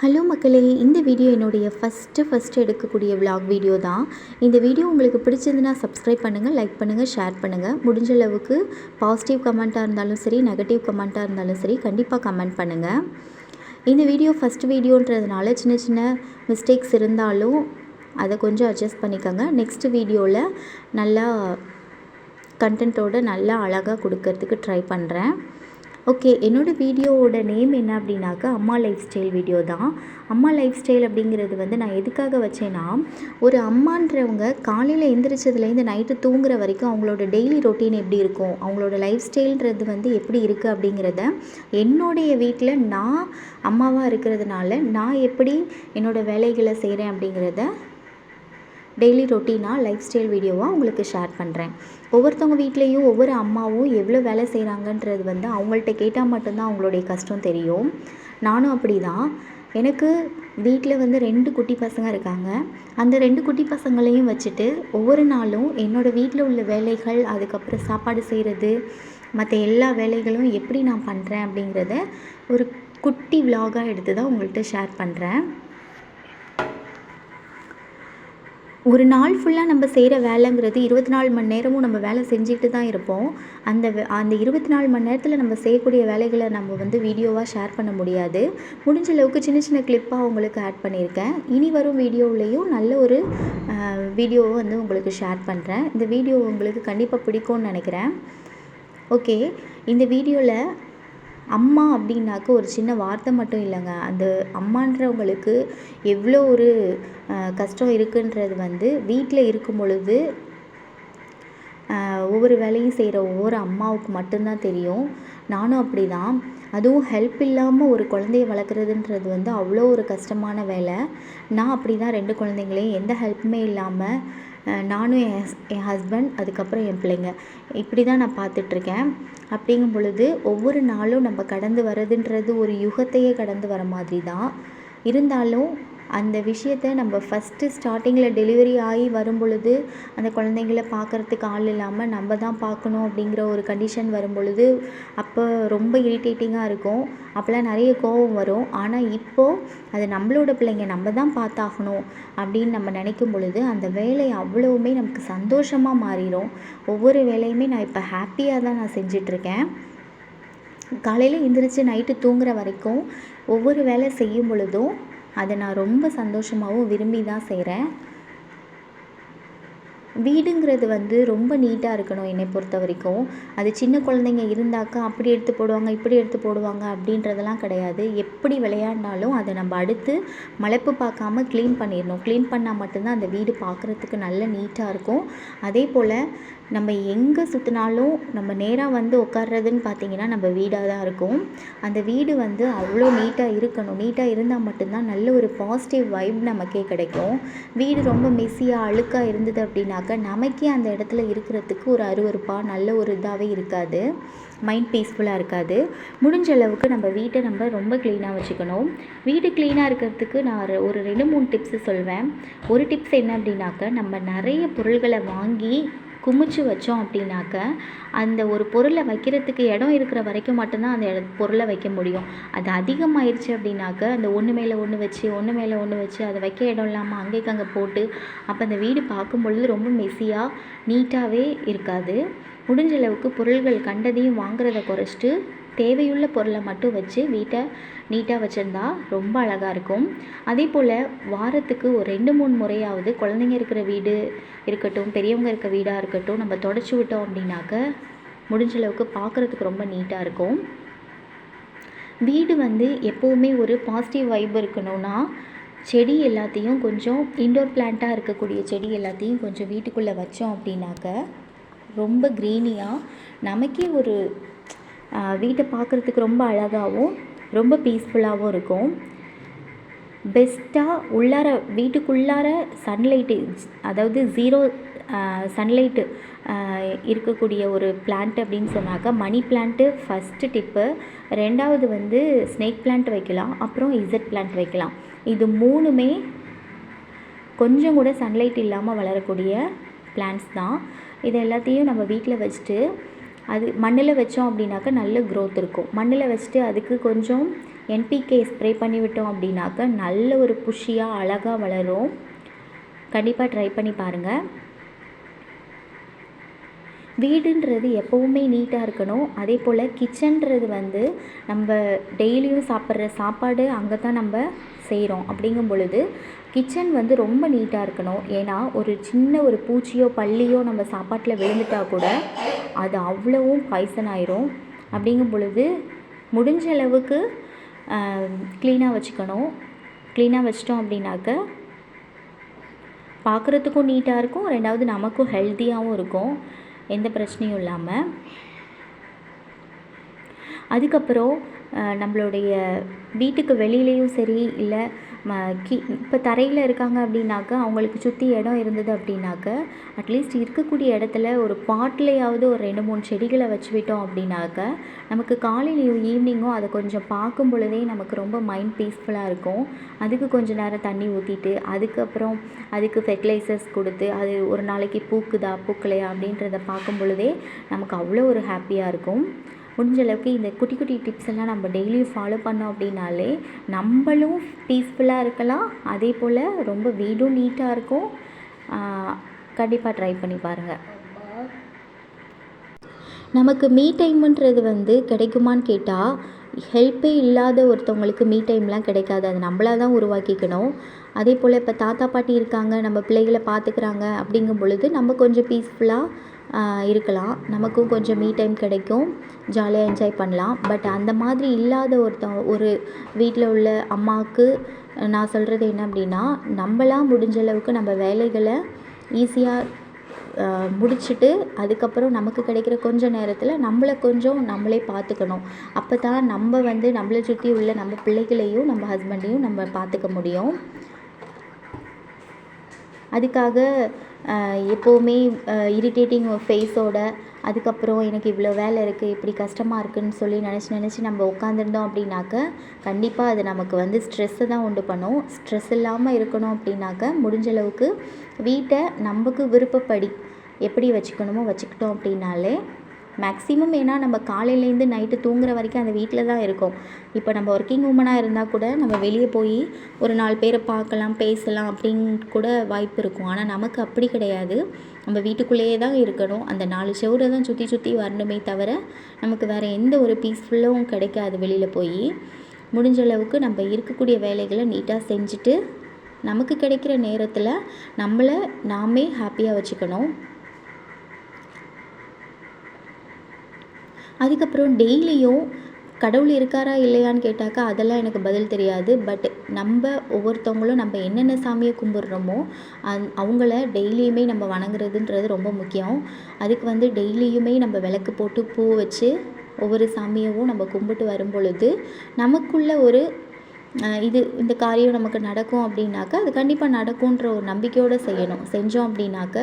Hello மக்களே, இந்த video என்னுடைய ஃபஸ்ட்டு எடுக்கக்கூடிய விலாக் வீடியோ தான். இந்த வீடியோ உங்களுக்கு பிடிச்சிருந்துன்னா சப்ஸ்கிரைப் பண்ணுங்கள், லைக் பண்ணுங்கள், ஷேர் பண்ணுங்கள். முடிஞ்ச அளவுக்கு பாசிட்டிவ் கமெண்ட்டாக இருந்தாலும் சரி, நெகட்டிவ் கமெண்ட்டாக இருந்தாலும் சரி, கண்டிப்பாக கமெண்ட் பண்ணுங்கள். இந்த வீடியோ ஃபஸ்ட் வீடியோன்றதுனால சின்ன சின்ன மிஸ்டேக்ஸ் இருந்தாலும் அதை கொஞ்சம் அட்ஜஸ்ட் பண்ணிக்கோங்க. நெக்ஸ்ட் வீடியோவில் நல்லா கண்டென்ட்டோடு நல்லா அழகாக கொடுக்கறதுக்கு ட்ரை பண்ணுறேன். ஓகே, என்னோடய வீடியோவோட நேம் என்ன அப்படின்னாக்கா அம்மா லைஃப் ஸ்டைல் வீடியோ தான். அம்மா லைஃப் ஸ்டைல் அப்படிங்கிறது நான் எதுக்காக வச்சேன்னா, ஒரு அம்மான்றவங்க காலையில் எந்திரிச்சதுலேருந்து நைட்டு தூங்குற வரைக்கும் அவங்களோட டெய்லி ரொட்டீன் எப்படி இருக்கும், அவங்களோட லைஃப் ஸ்டைல்ன்றது எப்படி இருக்குது அப்படிங்கிறத என்னுடைய வீட்டில் நான் அம்மாவாக இருக்கிறதுனால நான் எப்படி என்னோடய வேலைகளை செய்கிறேன் அப்படிங்கிறத டெய்லி ரொட்டீனாக லைஃப் ஸ்டைல் வீடியோவாக உங்களுக்கு ஷேர் பண்ணுறேன். ஒவ்வொருத்தவங்க வீட்லேயும் ஒவ்வொரு அம்மாவும் எவ்வளோ வேலை செய்கிறாங்கன்றது அவங்கள்ட்ட கேட்டால் மட்டும்தான் அவங்களுடைய கஷ்டம் தெரியும். நானும் அப்படி தான். எனக்கு வீட்டில் 2 குட்டி பசங்க இருக்காங்க. அந்த 2 குட்டி பசங்களையும் வச்சுட்டு ஒவ்வொரு நாளும் என்னோடய வீட்டில் உள்ள வேலைகள், அதுக்கப்புறம் சாப்பாடு செய்கிறது, மற்ற எல்லா வேலைகளும் எப்படி நான் பண்ணுறேன் அப்படிங்கிறத ஒரு குட்டி விலாகாக எடுத்து தான் உங்கள்கிட்ட ஷேர் பண்ணுறேன். ஒரு நாள் ஃபுல்லாக நம்ம செய்கிற வேலைங்கிறது 24 மணி நேரமும் நம்ம வேலை செஞ்சுட்டு தான் இருப்போம். அந்த 24 மணி நேரத்தில் நம்ம செய்யக்கூடிய வேலைகளை நம்ம வீடியோவாக ஷேர் பண்ண முடியாது. முடிஞ்ச அளவுக்கு சின்ன சின்ன கிளிப்பாக உங்களுக்கு ஆட் பண்ணியிருக்கேன். இனி வரும் வீடியோவிலையும் நல்ல ஒரு வீடியோவை உங்களுக்கு ஷேர் பண்ணுறேன். இந்த வீடியோ உங்களுக்கு கண்டிப்பாக பிடிக்கும்னு நினைக்கிறேன். ஓகே, இந்த வீடியோவில் அம்மா அப்படின்னாக்க ஒரு சின்ன வார்த்தை மட்டும் இல்லைங்க. அந்த அம்மான்றவங்களுக்கு எவ்வளோ ஒரு கஷ்டம் இருக்குன்றது வீட்டில் இருக்கும் பொழுது ஒவ்வொரு வேலையும் செய்கிற ஒவ்வொரு அம்மாவுக்கு மட்டும்தான் தெரியும். நானும் அப்படி தான். அதுவும் ஹெல்ப் இல்லாமல் ஒரு குழந்தைய வளர்க்குறதுன்றது அவ்வளோ ஒரு கஷ்டமான வேலை. நான் அப்படி தான் 2 குழந்தைங்களையும் எந்த ஹெல்ப்புமே இல்லாமல் நானும் என் ஹஸ்பண்ட், அதுக்கப்புறம் என் பிள்ளைங்க, இப்படி தான் நான் பார்த்துட்ருக்கேன். அப்படிங்கும் பொழுது ஒவ்வொரு நாளும் நம்ம கடந்து வர்றதுன்றது ஒரு யுகத்தையே கடந்து வர மாதிரி தான். இருந்தாலும் அந்த விஷயத்தை நம்ம ஃபஸ்ட்டு ஸ்டார்டிங்கில் டெலிவரி ஆகி வரும் பொழுது அந்த குழந்தைங்கள பார்க்குறதுக்கு ஆள் இல்லாமல் நம்ம தான் பார்க்கணும் அப்படிங்கிற ஒரு கண்டிஷன் வரும் பொழுது அப்போ ரொம்ப இரிட்டேட்டிங்காக இருக்கும். அப்போல்லாம் நிறைய கோபம் வரும். ஆனால் இப்போது அது நம்மளோட பிள்ளைங்க, நம்ம தான் பார்த்தாகணும் அப்படின்னு நம்ம நினைக்கும் பொழுது அந்த வேலை அவ்வளவுமே நமக்கு சந்தோஷமாக மாறிடும். ஒவ்வொரு வேலையுமே நான் இப்போ ஹாப்பியாக தான் நான் செஞ்சிட்ருக்கேன். காலையில் எழுந்திரிச்சு நைட்டு தூங்குற வரைக்கும் ஒவ்வொரு வேலை செய்யும் பொழுதும் அதை நான் ரொம்ப சந்தோஷமாகவும் விரும்பி தான் செய்கிறேன். வீடுங்கிறது ரொம்ப நீட்டாக இருக்கணும் என்னை பொறுத்த வரைக்கும். அது சின்ன குழந்தைங்க இருந்தாக்கா அப்படி எடுத்து போடுவாங்க, இப்படி எடுத்து போடுவாங்க அப்படின்றதெல்லாம் கிடையாது. எப்படி விளையாடினாலும் அதை நம்ம அடுத்து மலைப்பு பார்க்காம க்ளீன் பண்ணிடணும். க்ளீன் பண்ணால் மட்டும்தான் அந்த வீடு பார்க்குறதுக்கு நல்ல நீட்டாக இருக்கும். அதே போல் நம்ம எங்கே சுற்றினாலும் நம்ம நேராக உட்கார்றதுன்னு பார்த்திங்கன்னா நம்ம வீடாக தான் இருக்கும். அந்த வீடு அவ்வளோ நீட்டாக இருக்கணும். நீட்டாக இருந்தால் மட்டும்தான் நல்ல ஒரு பாசிட்டிவ் வைப் நமக்கே கிடைக்கும். வீடு ரொம்ப மெஸ்ஸியாக அழுக்காக இருந்தது அப்படின்னாக்கா நமக்கே அந்த இடத்துல இருக்கிறதுக்கு ஒரு அருவருப்பாக நல்ல ஒரு இதாகவே இருக்காது. மைண்ட் பீஸ்ஃபுல்லாக இருக்காது. முடிஞ்ச அளவுக்கு நம்ம வீட்டை நம்ம ரொம்ப க்ளீனாக வச்சுக்கணும். வீடு க்ளீனாக இருக்கிறதுக்கு நான் ஒரு 2-3 டிப்ஸு சொல்வேன். ஒரு டிப்ஸ் என்ன அப்படின்னாக்கா, நம்ம நிறைய பொருள்களை வாங்கி குமிச்சு வச்சோம் அப்படின்னாக்க அந்த ஒரு பொருளை வைக்கிறதுக்கு இடம் இருக்கிற வரைக்கும் மட்டும்தான் அந்த பொருளை வைக்க முடியும். அது அதிகமாகிடுச்சு அப்படின்னாக்க அந்த ஒன்று மேலே ஒன்று வச்சு அதை வைக்க இடம் இல்லாமல் அங்கேக்கு அங்கே போட்டு அப்போ அந்த வீடு பார்க்கும் பொழுது ரொம்ப மெஸ்ஸியாக நீட்டாகவே இருக்காது. முடிஞ்ச அளவுக்கு பொருள்கள் கண்டதையும் வாங்குறத குறைச்சிட்டு தேவையுள்ள பொருளை மட்டும் வச்சு வீட்டை நீட்டாக வச்சுருந்தா ரொம்ப அழகாக இருக்கும். அதே போல் வாரத்துக்கு ஒரு 2-3 முறையாவது குழந்தைங்க இருக்கிற வீடு இருக்கட்டும், பெரியவங்க இருக்க வீடாக இருக்கட்டும், நம்ம தொடச்சி விட்டோம் அப்படின்னாக்க முடிஞ்ச அளவுக்கு பார்க்குறதுக்கு ரொம்ப நீட்டாக இருக்கும். வீடு எப்போவுமே ஒரு பாசிட்டிவ் வைப் இருக்கணும்னா செடி எல்லாத்தையும் கொஞ்சம் இன்டோர் பிளான்ட்டாக இருக்கக்கூடிய செடி எல்லாத்தையும் கொஞ்சம் வீட்டுக்குள்ளே வச்சோம் அப்படின்னாக்க ரொம்ப க்ரீனியாக நமக்கே ஒரு வீட்டை பார்க்குறதுக்கு ரொம்ப அழகாகவும் ரொம்ப பீஸ்ஃபுல்லாகவும் இருக்கும். பெஸ்ட்டாக உள்ளார வீட்டுக்குள்ளார சன்லைட்டு, அதாவது 0 சன்லைட்டு இருக்கக்கூடிய ஒரு பிளான்ட் அப்படின்னு சொன்னாக்கா மணி பிளான்ட்டு ஃபஸ்ட்டு டிப்பு. 2வது ஸ்னேக் பிளான்ட் வைக்கலாம், அப்புறம் இசட் பிளான்ட் வைக்கலாம். இது 3மே கொஞ்சம் கூட சன்லைட் இல்லாமல் வளரக்கூடிய பிளான்ட்ஸ் தான். இது எல்லாத்தையும் நம்ம வீட்டில் வச்சுட்டு அது மண்ணில் வச்சோம் அப்படின்னாக்கா நல்ல க்ரோத் இருக்கும். மண்ணில் வச்சுட்டு அதுக்கு கொஞ்சம் என்பிகே ஸ்ப்ரே பண்ணி விட்டோம் அப்படின்னாக்கா நல்ல ஒரு புஷ்ஷியாக அழகாக வளரும். கண்டிப்பாக ட்ரை பண்ணி பாருங்கள். வீடுன்றது எப்போவுமே நீட்டாக இருக்கணும். அதே போல் கிச்சன்றது வந்து நம்ம டெய்லியும் சாப்பிட்ற சாப்பாடு அங்கே தான் நம்ம செய்கிறோம். அப்படிங்கும் பொழுது கிச்சன் வந்து ரொம்ப நீட்டாக இருக்கணும். ஏன்னா ஒரு சின்ன ஒரு பூச்சியோ பல்லியோ நம்ம சாப்பாட்டில் விழுந்துட்டால் கூட அது அவ்வளவும் பாய்சன் ஆயிரும். அப்படிங்கும் பொழுது முடிஞ்ச அளவுக்கு க்ளீனாக வச்சுக்கணும். க்ளீனாக வச்சிட்டோம் அப்படின்னாக்க பார்க்குறதுக்கும் நீட்டாக இருக்கும், ரெண்டாவது நமக்கும் ஹெல்த்தியாகவும் இருக்கும், எந்த பிரச்சனையும் இல்லாமல். அதுக்கப்புறம் நம்மளுடைய வீட்டுக்கு வெளியிலையும் சரி, இல்லை இப்போ தரையில் இருக்காங்க அப்படின்னாக்கா அவங்களுக்கு சுற்றி இடம் இருந்தது அப்படின்னாக்க அட்லீஸ்ட் இருக்கக்கூடிய இடத்துல ஒரு பாட்லையாவது ஒரு 2-3 செடிகளை வச்சு விட்டோம் அப்படின்னாக்க நமக்கு காலையிலையும் ஈவினிங்கும் அதை கொஞ்சம் பார்க்கும் பொழுதே நமக்கு ரொம்ப மைண்ட் பீஸ்ஃபுல்லாக இருக்கும். அதுக்கு கொஞ்சம் நேரம் தண்ணி ஊற்றிட்டு அதுக்கப்புறம் அதுக்கு ஃபெர்டிலைசர்ஸ் கொடுத்து அது ஒரு நாளைக்கு பூக்குதா பூக்கலையா அப்படின்றத பார்க்கும் பொழுதே நமக்கு அவ்வளோ ஒரு ஹாப்பியாக இருக்கும். முடிஞ்ச அளவுக்கு இந்த குட்டி குட்டி டிப்ஸ் எல்லாம் நம்ம டெய்லியும் ஃபாலோ பண்ணோம் அப்படின்னாலே நம்மளும் பீஸ்ஃபுல்லாக இருக்கலாம், அதே போல் ரொம்ப வீடும் நீட்டாக இருக்கும். கண்டிப்பாக ட்ரை பண்ணி பாருங்கள். நமக்கு மீ டைமுன்றது வந்து கிடைக்குமான்னு கேட்டால் ஹெல்ப்பே இல்லாத ஒருத்தவங்களுக்கு மீ டைம்லாம் கிடைக்காது. அது நம்மளாக தான் உருவாக்கிக்கணும். அதே போல் இப்போ தாத்தா பாட்டி இருக்காங்க, நம்ம பிள்ளைகளை பார்த்துக்கிறாங்க அப்படிங்கும் பொழுது நம்ம கொஞ்சம் பீஸ்ஃபுல்லாக இருக்கலாம். நமக்கும் கொஞ்சம் மீ டைம் கிடைக்கும், ஜாலியாக என்ஜாய் பண்ணலாம். பட் அந்த மாதிரி இல்லாத ஒரு வீட்டில் உள்ள அம்மாவுக்கு நான் சொல்கிறது என்ன அப்படின்னா, நம்மளாம் முடிஞ்ச அளவுக்கு நம்ம வேலைகளை ஈஸியாக முடிச்சுட்டு அதுக்கப்புறம் நமக்கு கிடைக்கிற கொஞ்சம் நேரத்தில் நம்மளை கொஞ்சம் நம்மளே பார்த்துக்கணும். அப்போ தான் நம்ம வந்து நம்மளை சுற்றி உள்ள நம்ம பிள்ளைகளையும் நம்ம ஹஸ்பண்டையும் நம்ம பார்த்துக்க முடியும். அதுக்காக எப்போவுமே இரிட்டேட்டிங் ஃபேஸோட அதுக்கப்புறம் எனக்கு இவ்வளோ வேலை இருக்குது, இப்படி கஷ்டமாக இருக்குதுன்னு சொல்லி நினச்சி நம்ம உட்காந்துருந்தோம் அப்படின்னாக்க கண்டிப்பாக அது நமக்கு வந்து ஸ்ட்ரெஸ்ஸை தான் உண்டு பண்ணும். ஸ்ட்ரெஸ் இல்லாமல் இருக்கணும் அப்படின்னாக்க முடிஞ்ச அளவுக்கு வீட்டை நமக்கு விருப்பப்படி எப்படி வச்சுக்கணுமோ வச்சுக்கிட்டோம் அப்படின்னாலே மேக்ஸிமம். ஏன்னா நம்ம காலையிலேருந்து நைட்டு தூங்குற வரைக்கும் அந்த வீட்டில் தான் இருக்கோம். இப்போ நம்ம ஒர்க்கிங் உமனாக இருந்தால் கூட நம்ம வெளியே போய் ஒரு 4 பேரை பார்க்கலாம், பேசலாம் அப்படின்னு கூட வாய்ப்பு இருக்கும். ஆனால் நமக்கு அப்படி கிடையாது. நம்ம வீட்டுக்குள்ளேயே தான் இருக்கணும். அந்த 4 செவரை தான் சுற்றி வரணுமே தவிர நமக்கு வேறு எந்த ஒரு பீஸ்ஃபுல்லும் கிடைக்காது. வெளியில் போய் முடிஞ்ச அளவுக்கு நம்ம இருக்கக்கூடிய வேலைகளை நீட்டாக செஞ்சுட்டு நமக்கு கிடைக்கிற நேரத்தில் நம்மளை நாமே ஹாப்பியாக வச்சுக்கணும். அதுக்கப்புறம் டெய்லியும் கடவுள் இருக்காரா இல்லையான்னு கேட்டாக்கா அதெல்லாம் எனக்கு பதில் தெரியாது. பட் நம்ம ஒவ்வொருத்தவங்களும் நம்ம என்னென்ன சாமியை கும்பிட்றோமோ அவங்கள டெய்லியுமே நம்ம வணங்குறதுன்றது ரொம்ப முக்கியம். அதுக்கு வந்து டெய்லியுமே நம்ம விளக்கு போட்டு பூ வச்சு ஒவ்வொரு சாமியவும் நம்ம கும்பிட்டு வரும் பொழுது நமக்குள்ள ஒரு இந்த காரியம் நமக்கு நடக்கும் அப்படின்னாக்கா அது கண்டிப்பாக நடக்கும்ன்ற ஒரு நம்பிக்கையோடு செய்யணும். செஞ்சோம் அப்படின்னாக்க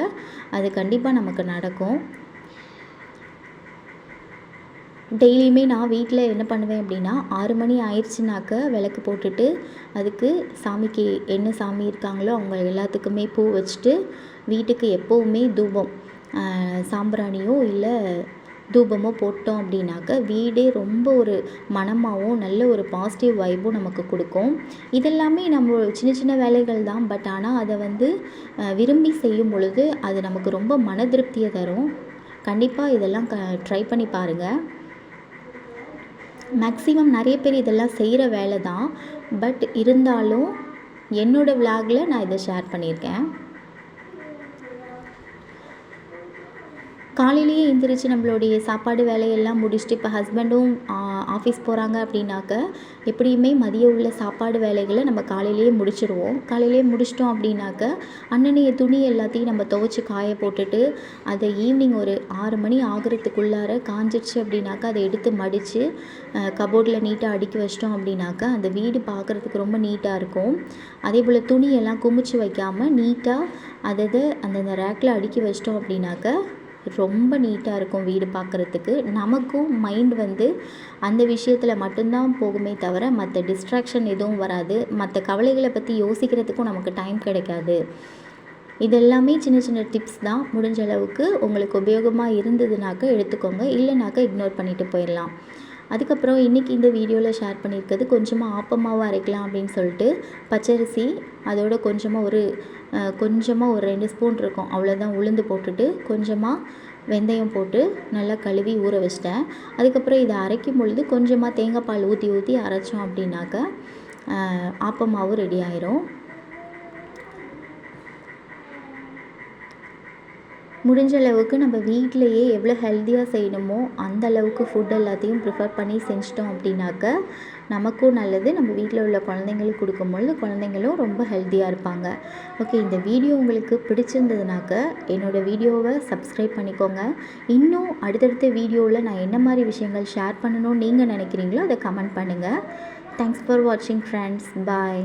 அது கண்டிப்பாக நமக்கு நடக்கும். டெய்லியுமே நான் வீட்டில் என்ன பண்ணுவேன் அப்படின்னா 6 மணி ஆயிடுச்சுனாக்க விளக்கு போட்டுட்டு அதுக்கு சாமிக்கு என்ன சாமி இருக்காங்களோ அவங்க எல்லாத்துக்குமே பூ வச்சுட்டு வீட்டுக்கு எப்போவுமே தூபம் சாம்பிராணியோ இல்லை தூபமோ போட்டோம் அப்படின்னாக்க வீடே ரொம்ப ஒரு மனமாகவும் நல்ல ஒரு பாசிட்டிவ் வைப்பும் நமக்கு கொடுக்கும். இதெல்லாமே நம்ம சின்ன சின்ன வேலைகள் தான். பட் ஆனால் அதை வந்து விரும்பி செய்யும் பொழுது அது நமக்கு ரொம்ப மன திருப்தியை தரும். கண்டிப்பாக இதெல்லாம் ட்ரை பண்ணி பாருங்கள். மேக்ஸிமம் நிறைய பேர் இதெல்லாம் செய்கிற வேலை தான். பட் இருந்தாலும் என்னோடய விலாகில் நான் இதை ஷேர் பண்ணியிருக்கேன். காலையிலேயே எழுந்திரிச்சு நம்மளுடைய சாப்பாடு வேலையெல்லாம் முடிச்சுட்டு இப்போ ஹஸ்பண்டும் ஆஃபீஸ் போகிறாங்க அப்படின்னாக்க எப்படியுமே மதியம் உள்ள சாப்பாடு வேலைகளை நம்ம காலையிலேயே முடிச்சிடுவோம். காலையிலேயே முடிச்சிட்டோம் அப்படின்னாக்க அன்னன்னைய துணி எல்லாத்தையும் நம்ம துவைச்சி காய போட்டுட்டு அதை ஈவினிங் ஒரு 6 மணி ஆகிறதுக்குள்ளார காஞ்சிடுச்சு அப்படின்னாக்கா அதை எடுத்து மடித்து கபோர்டில் நீட்டாக அடுக்கி வச்சிட்டோம் அப்படின்னாக்கா அந்த வீடு பார்க்குறதுக்கு ரொம்ப நீட்டாக இருக்கும். அதே போல் துணியெல்லாம் குமிச்சு வைக்காமல் நீட்டாக அதை அந்தந்த ரேக்கில் அடுக்கி வச்சிட்டோம் அப்படின்னாக்க ரொம்ப நீட்டாக இருக்கும் வீடு பார்க்குறதுக்கு. நமக்கும் மைண்ட் வந்து அந்த விஷயத்தில் மட்டும்தான் போகுமே தவிர மற்ற டிஸ்ட்ராக்ஷன் எதுவும் வராது. மற்ற கவலைகளை பற்றி யோசிக்கிறதுக்கும் நமக்கு டைம் கிடைக்காது. இதெல்லாமே சின்ன சின்ன டிப்ஸ் தான். முடிஞ்ச அளவுக்கு உங்களுக்கு உபயோகமாக இருந்ததுனாக்க எடுத்துக்கோங்க, இல்லைனாக்கா இக்னோர் பண்ணிவிட்டு போயிடலாம். அதுக்கப்புறம் இன்றைக்கி இந்த வீடியோவில் ஷேர் பண்ணியிருக்கிறது கொஞ்சமாக ஆப்பமாவும் அரைக்கலாம் அப்படின்னு சொல்லிட்டு பச்சரிசி அதோட கொஞ்சமாக ஒரு 2 ஸ்பூன் இருக்கும் அவ்வளோதான் உளுந்து போட்டுட்டு கொஞ்சமாக வெந்தயம் போட்டு நல்லா கழுவி ஊற வச்சிட்டேன். அதுக்கப்புறம் இதை அரைக்கும் பொழுது கொஞ்சமாக தேங்காய் பால் ஊற்றி அரைச்சோம் அப்படின்னாக்க ஆப்பமாவும் ரெடி ஆயிரும். முடிஞ்ச அளவுக்கு நம்ம வீட்டிலையே எவ்வளோ ஹெல்த்தியாக செய்யணுமோ அந்த அளவுக்கு ஃபுட் எல்லாத்தையும் ப்ரிஃபர் பண்ணி செஞ்சிட்டோம் அப்படின்னாக்க நமக்கும் நல்லது. நம்ம வீட்டில் உள்ள குழந்தைங்களுக்கு கொடுக்கும்பொழுது குழந்தைங்களும் ரொம்ப ஹெல்த்தியாக இருப்பாங்க. ஓகே, இந்த வீடியோ உங்களுக்கு பிடிச்சிருந்ததுனாக்க என்னோடய வீடியோவை சப்ஸ்கிரைப் பண்ணிக்கோங்க. இன்னும் அடுத்தடுத்த வீடியோவில் நான் என்ன மாதிரி விஷயங்கள் ஷேர் பண்ணணும்னு நீங்கள் நினைக்கிறீங்களோ அதை கமெண்ட் பண்ணுங்கள். தேங்க்ஸ் ஃபார் வாட்சிங் ஃப்ரெண்ட்ஸ். பாய்.